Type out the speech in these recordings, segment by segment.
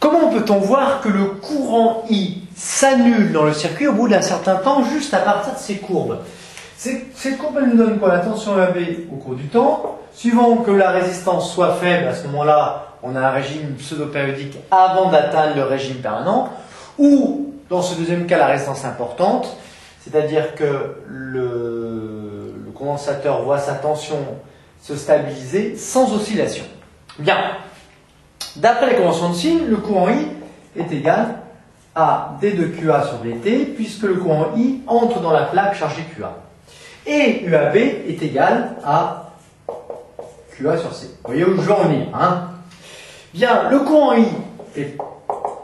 Comment peut-on voir que le courant I s'annule dans le circuit au bout d'un certain temps, juste à partir de ces courbes? Cette courbe, elle nous donne quoi? La tension EAB au cours du temps. Suivant que la résistance soit faible, à ce moment-là, on a un régime pseudo-périodique avant d'atteindre le régime permanent. Ou, dans ce deuxième cas, la résistance importante, c'est-à-dire que le condensateur voit sa tension se stabiliser sans oscillation. Bien. D'après les conventions de signe, le courant I est égal à D de QA sur DT, puisque le courant I entre dans la plaque chargée QA. Et UAB est égal à QA sur C. Vous voyez où je veux en venir, hein? Bien, le courant I est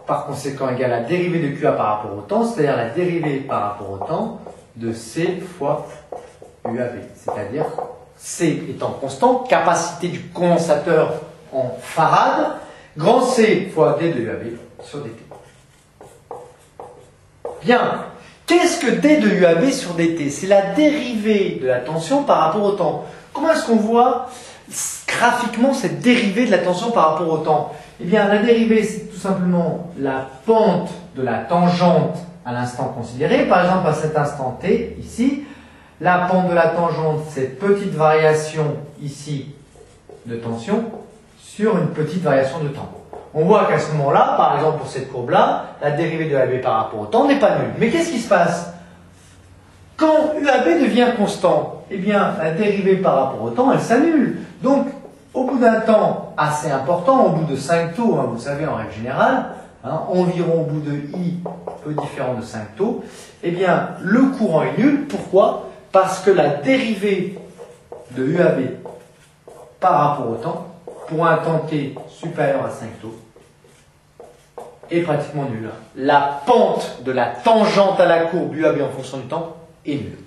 par conséquent égal à la dérivée de QA par rapport au temps, c'est-à-dire la dérivée par rapport au temps de C fois UAB. C'est-à-dire C étant constant, capacité du condensateur en farad, grand C fois D de UAB sur DT. Bien. Qu'est-ce que D de UAB sur DT? C'est la dérivée de la tension par rapport au temps. Comment est-ce qu'on voit graphiquement cette dérivée de la tension par rapport au temps? Eh bien, la dérivée, c'est tout simplement la pente de la tangente à l'instant considéré. Par exemple, à cet instant T, ici, la pente de la tangente, cette petite variation ici de tension sur une petite variation de temps. On voit qu'à ce moment-là, par exemple pour cette courbe-là, la dérivée de UAB par rapport au temps n'est pas nulle. Mais qu'est-ce qui se passe? Quand UAB devient constant, eh bien, la dérivée par rapport au temps, elle s'annule. Donc, au bout d'un temps assez important, au bout de 5 taux, hein, vous savez en règle générale, hein, environ au bout de I peu différent de 5 taux, eh bien, le courant est nul. Pourquoi? Parce que la dérivée de UAB par rapport au temps, pour un temps T supérieur à 5 taux, est pratiquement nulle. La pente de la tangente à la courbe UAB en fonction du temps est nulle.